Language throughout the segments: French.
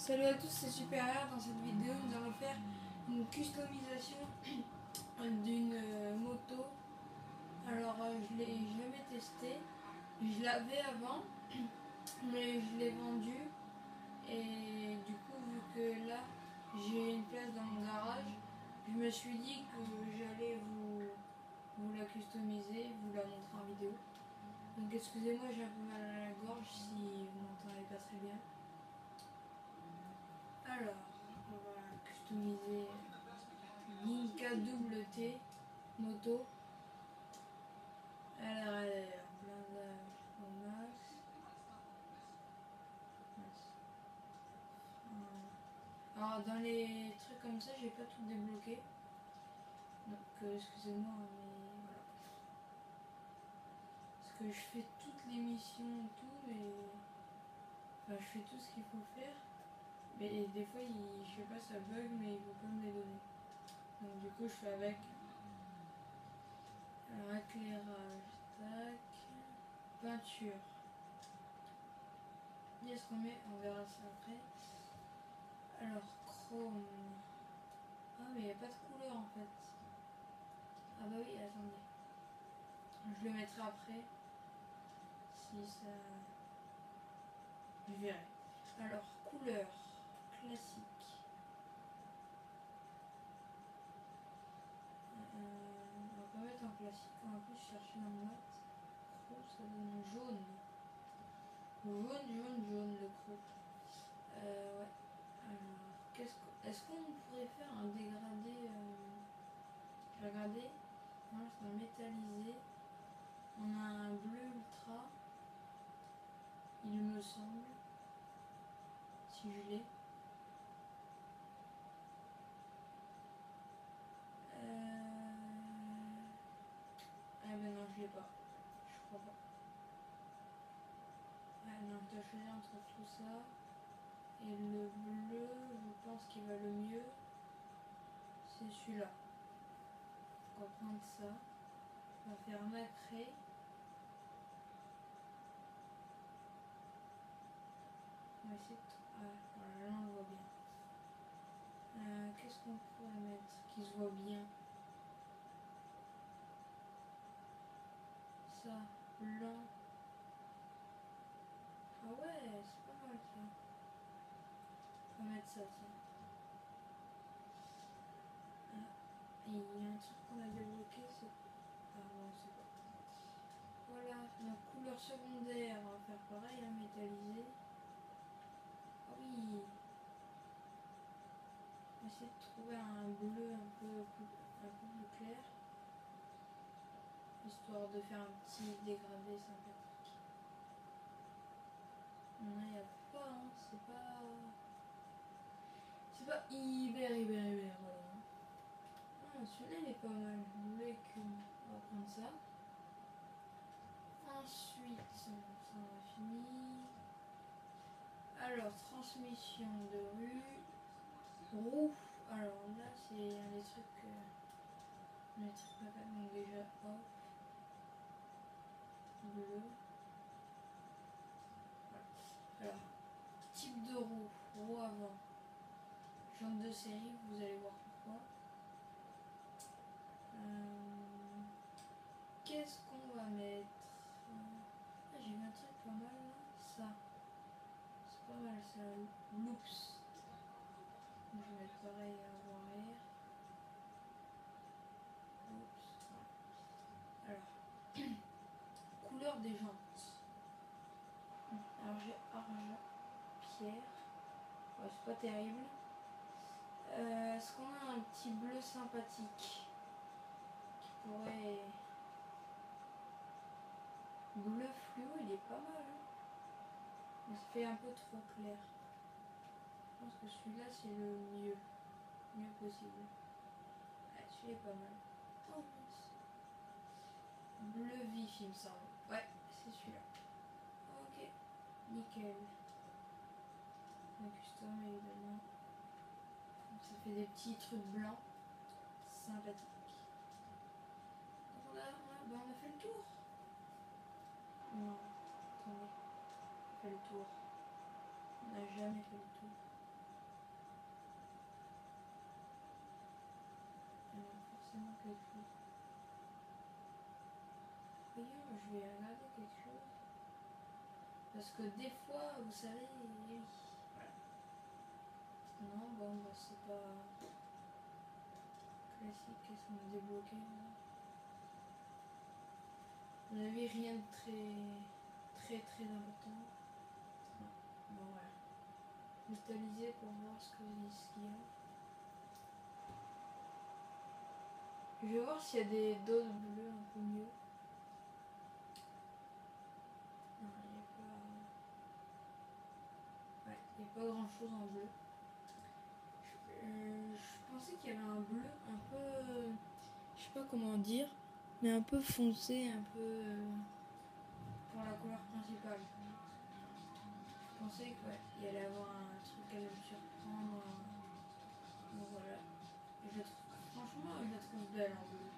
Salut à tous, c'est Supérieur. Dans cette vidéo, nous allons faire une customisation d'une moto. Alors, je l'ai jamais testé. Je l'avais avant, mais je l'ai vendue. Et du coup, vu que là, j'ai une place dans mon garage, je me suis dit que j'allais vous la customiser, vous la montrer en vidéo. Donc, excusez-moi, j'ai un peu mal à la gorge si vous m'entendez pas très bien. Alors, on va customiser Ninka double T moto. Alors, elle est en blindage au max. Alors, dans les trucs comme ça, j'ai pas tout débloqué. Donc, excusez-moi, mais voilà. Parce que je fais toutes les missions et tout, mais. Enfin, je fais tout ce qu'il faut faire. Mais des fois, je sais pas, ça bug, mais il veut pas me les donner. Donc, du coup, je fais avec. Alors, éclairage, tac. Peinture. Est-ce qu'on met, on verra ça après. Alors, chrome. Ah, mais il n'y a pas de couleur en fait. Ah, bah oui, attendez. Je le mettrai après. Si ça. Je verrai. Alors, couleur classique. On va pas mettre en classique, on va plus chercher dans le mat. Chrome, ça donne jaune. Jaune, le chrome. Ouais. Alors, est-ce qu'on pourrait faire un dégradé regardez, moi c'est un métallisé. On a un bleu ultra, il me semble, si je l'ai. Ah ben non, je l'ai pas. Je crois pas. Ah non, je dois choisir entre tout ça. Et le bleu, je pense qu'il va le mieux. C'est celui-là. On va prendre ça. On va faire nacré. On va essayer de... Ah, voilà, là on le voit bien. Qu'est-ce qu'on pourrait mettre qui se voit bien? Ça, blanc. Ah ouais, c'est pas mal ça. On va mettre ça, tiens. Et il y a un truc qu'on a débloqué, c'est... Ah non, c'est pas. Voilà, la couleur secondaire, on va faire pareil, à métalliser. Ah oui. On va essayer de trouver un bleu un peu plus clair. Histoire de faire un petit dégradé sympathique. Non, il n'y a pas, hein, c'est pas... C'est pas hyper, voilà. Ah, celui-là il est pas mal. On va prendre ça. Ensuite, ça on a fini. Alors, transmission de rue. Roue. Alors là, c'est un des trucs. Pas mal. Donc déjà, hop. Bleu. Voilà. Alors, type de roue. Roue avant. Jante de série, vous allez voir pourquoi. Qu'est-ce qu'on va mettre? Ah, j'ai vu un truc pas mal là. Ça. C'est pas mal ça. Loops. Je vais mettre pareil avant arrière. Oups. Alors. Couleur des jantes. Alors j'ai argent, pierre. Ouais, c'est pas terrible. Est-ce qu'on a un petit bleu sympathique qui pourrait... Bleu fluo, il est pas mal. Hein, mais ça fait un peu trop clair. Je pense que celui-là c'est le mieux. Mieux possible. Ouais, celui-là est pas mal. Oh, bleu vif il me semble. Ouais, c'est celui-là. Ok, nickel. Le custom évidemment. Donc, ça fait des petits trucs blancs. Sympathiques. Donc on a fait le tour. Non, attendez. On a fait le tour. On n'a jamais fait le tour. quelque chose. Voyons, je vais regarder quelque chose. Parce que des fois, vous savez, oui. Voilà. Non, bon, bah c'est pas classique, qu'est-ce qu'on a débloqué là. On n'avait rien de très important. Non. Bon, voilà. Cristalliser pour voir ce qu'il y a. Je vais voir s'il y a des doses bleues un peu mieux. Non, il n'y a pas. Ouais, il n'y a pas grand chose en bleu. Je pensais qu'il y avait un bleu un peu. Je sais pas comment dire, mais un peu foncé, un peu. Pour la couleur principale. Je pensais qu'il ouais, allait avoir un truc à me surprendre. Donc voilà. Et je la trouve, franchement, je la trouve belle en bleu.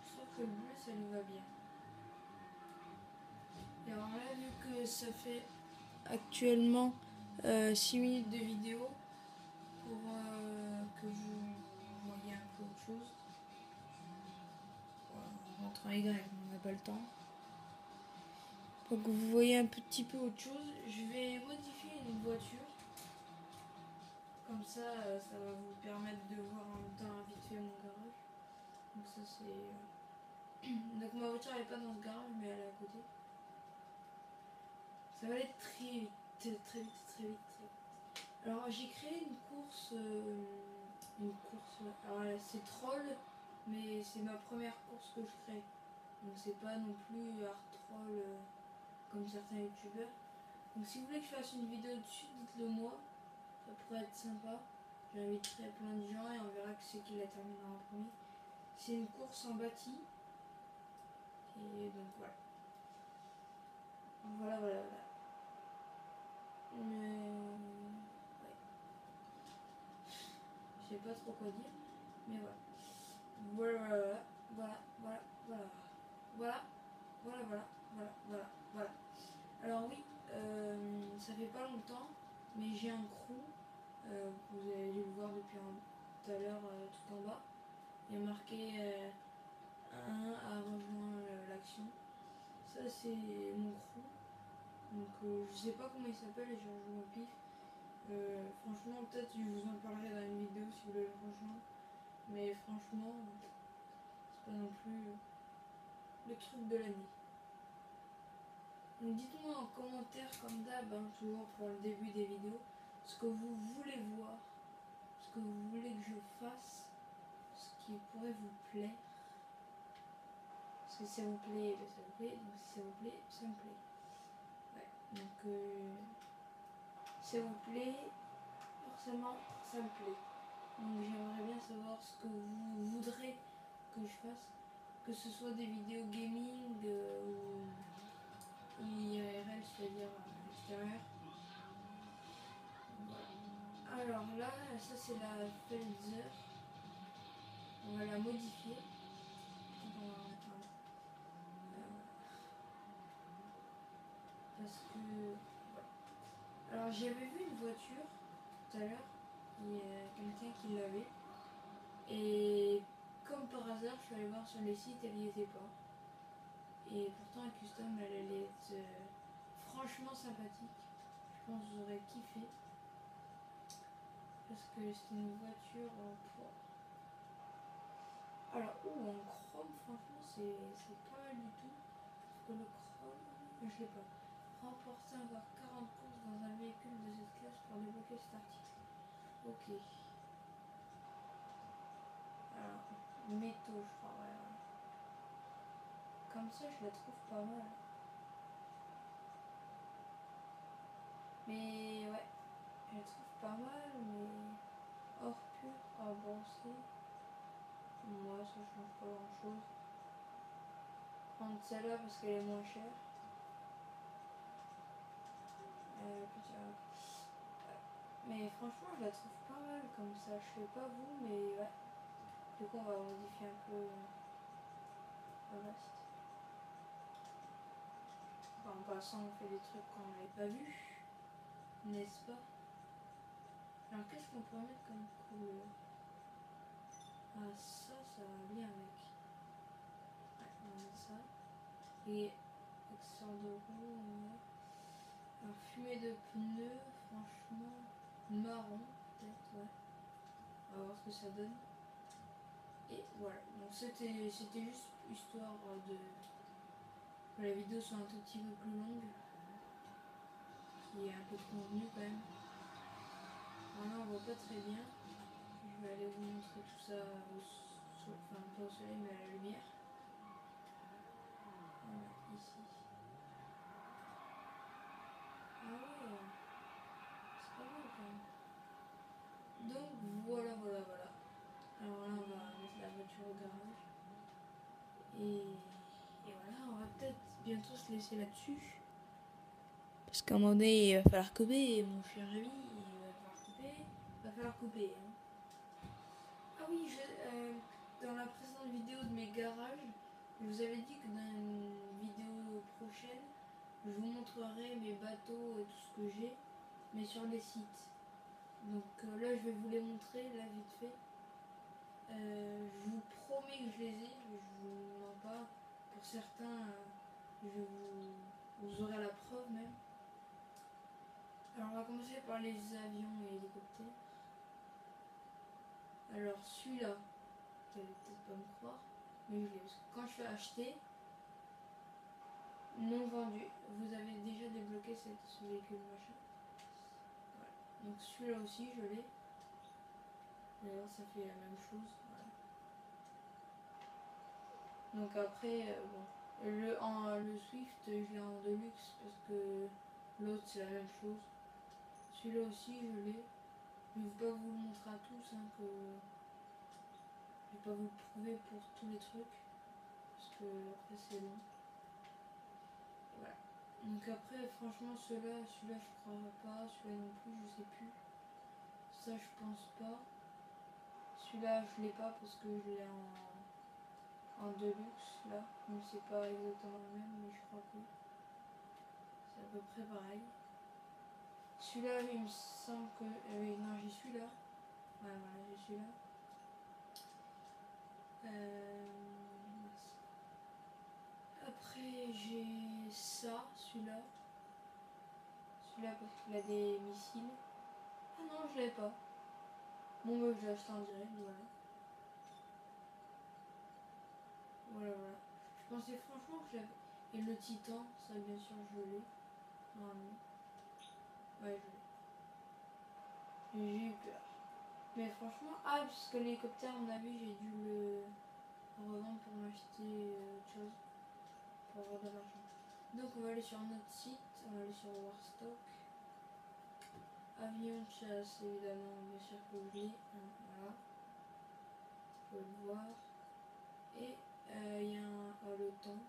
Je trouve que le bleu, ça lui va bien. Et alors là, vu que ça fait actuellement 6 minutes de vidéo, pour que vous voyez un peu autre chose. Voilà, on rentre en Y, on n'a pas le temps. Pour que vous voyez un petit peu autre chose, je vais modifier une voiture. Comme ça, ça va vous permettre de voir en même temps vite fait mon garage. Donc ça c'est... Donc ma voiture elle est pas dans ce garage mais elle est à côté. Ça va aller très vite, très vite, très vite, très vite. Alors j'ai créé une course, alors c'est troll, mais c'est ma première course que je crée. Donc c'est pas non plus hard troll comme certains youtubeurs. Donc si vous voulez que je fasse une vidéo dessus, dites-le moi, ça pourrait être sympa. J'inviterai plein de gens et on verra que c'est qui la terminera en premier. C'est une course en bâti. Et donc voilà. Voilà. Ouais. Je sais pas trop quoi dire. Mais voilà. Voilà. Alors oui, ça fait pas longtemps, mais j'ai un crew. Vous avez dû le voir depuis tout à l'heure, tout en bas. Il y a marqué 1 a rejoint l'action. Ça c'est mon crew. Donc je sais pas comment il s'appelle et je rejoins au pif. Franchement peut-être je vous en parlerai dans une vidéo si vous voulez le rejoindre. Mais franchement, c'est pas non plus le truc de l'année. Donc dites-moi en commentaire comme d'hab, hein, toujours pour le début des vidéos, ce que vous voulez voir, ce que vous voulez que je fasse, ce qui pourrait vous plaire. Parce que si ça vous plaît, ben ça vous plaît, donc si ça vous plaît, ça me plaît. Ouais, donc si ça vous plaît, forcément ça me plaît. Donc j'aimerais bien savoir ce que vous voudrez que je fasse, que ce soit des vidéos gaming ou IRL, c'est-à-dire à l'extérieur. Voilà. Alors là, ça c'est la Felzer. On va la modifier. On va la mettre parce que voilà. Alors j'avais vu une voiture tout à l'heure, il y a quelqu'un qui l'avait. Et comme par hasard, je suis allée voir sur les sites, elle n'y était pas. Et pourtant, la custom, elle allait être franchement sympathique. Je pense que vous aurez kiffé. Parce que c'est une voiture en poids. Alors, en chrome, franchement, c'est pas mal du tout. Parce que le chrome, je l'ai pas. Remporter encore 40 courses dans un véhicule de cette classe pour débloquer cet article. Ok. Alors, métaux, je crois, ouais. Comme ça, je la trouve pas mal. Mais ouais, je la trouve pas mal, mais or pur, or bronzé. Moi, ça change pas grand chose. Prendre celle-là parce qu'elle est moins chère. Mais franchement, je la trouve pas mal comme ça. Je sais pas vous, mais ouais. Du coup, on va modifier un peu le reste. Enfin, en passant, on fait des trucs qu'on n'avait pas vus, n'est-ce pas? Alors, qu'est-ce qu'on pourrait mettre comme couleur? Ah, ça va bien avec. Ouais, on va mettre ça. Et accessoires de roue, ouais. Alors, fumée de pneus, franchement, marron, peut-être, ouais. On va voir ce que ça donne. Et voilà, donc c'était juste histoire de que la vidéo soit un tout petit peu plus longue, qu'il y ait un peu de contenu quand même. Alors là on voit pas très bien, je vais aller vous montrer tout ça enfin pas au soleil mais à la lumière. Voilà, ici. Ah ouais, c'est pas mal quand même. Donc voilà. Alors là on va mettre la voiture au garage. Et voilà, on va peut-être bientôt se laisser là-dessus. Parce qu'à un moment donné, il va falloir couper, mon cher ami, il va falloir couper. Il va falloir couper. Hein. Ah oui, dans la précédente vidéo de mes garages, je vous avais dit que dans une vidéo prochaine, je vous montrerai mes bateaux et tout ce que j'ai, mais sur les sites. Donc là, je vais vous les montrer, là, vite fait. Je vous promets que je les ai, je vous mens pas. Pour certains, vous aurez la preuve même. Alors on va commencer par les avions et hélicoptères. Alors celui-là, vous allez peut-être pas me croire, mais je l'ai. Parce que quand je fais acheter, non vendu, vous avez déjà débloqué ce véhicule machin. Voilà. Donc celui-là aussi je l'ai. D'ailleurs ça fait la même chose. Voilà. Donc après, bon. Le Swift, je l'ai en Deluxe parce que l'autre c'est la même chose. Celui-là aussi je l'ai. Je ne vais pas vous le montrer à tous, hein, que je vais pas vous le prouver pour tous les trucs. Parce que après c'est long. Voilà. Donc après franchement celui-là je crois pas, celui-là non plus, je sais plus. Ça je pense pas. Celui-là je l'ai pas parce que je l'ai en Deluxe là. Donc c'est pas exactement le même mais je crois que c'est à peu près pareil. Celui-là il me semble que. Oui non j'ai celui-là. Ouais voilà j'ai celui-là. Après j'ai ça, celui-là. Celui-là parce qu'il a des missiles. Ah non je l'avais pas. Bon bah je l'ai acheté en direct, voilà. Voilà. Je pensais franchement que j'avais. Et le Titan, ça bien sûr je l'ai. Normalement. Ouais je l'ai. J'ai eu peur. Mais franchement, parce que l'hélicoptère à mon avis j'ai dû le revendre pour m'acheter autre chose. Pour avoir de l'argent. Donc on va aller sur notre site, on va aller sur Warstock. Avion de chasse évidemment, bien sûr que oui. Voilà. Vous pouvez le voir. Et il y a le tank.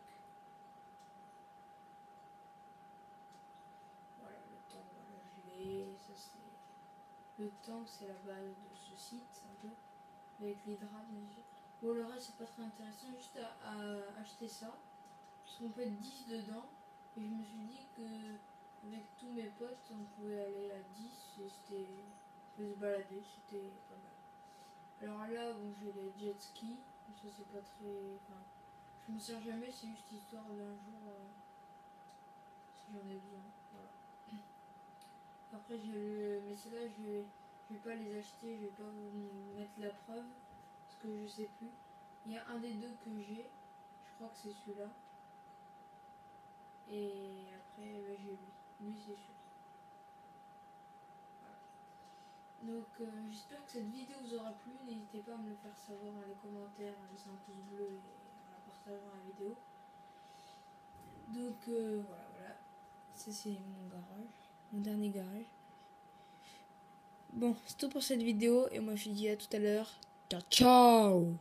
Voilà, le tank, voilà, je l'ai. Ça c'est. Le tank c'est la base de ce site, un peu. Avec l'hydrate bien sûr. Bon le reste c'est pas très intéressant, juste à acheter ça. Parce qu'on peut être 10 dedans. Et je me suis dit que avec tous mes potes on pouvait aller à 10 et c'était. On pouvait se balader, c'était pas mal. Alors là bon j'ai les jet skis, ça c'est pas très. Enfin, je m'en sers jamais, c'est juste histoire d'un jour si j'en ai besoin. Voilà. Après mais ceux-là je vais pas les acheter, je vais pas vous mettre la preuve parce que je sais plus. Il y a un des deux que j'ai, je crois que c'est celui-là. Et après j'ai lui c'est sûr. Voilà. Donc j'espère que cette vidéo vous aura plu, n'hésitez pas à me le faire savoir dans les commentaires, en laissant un pouce bleu et en partageant la vidéo. Donc voilà. Ça c'est mon garage, mon dernier garage. Bon, c'est tout pour cette vidéo et moi je vous dis à tout à l'heure. Ciao ciao.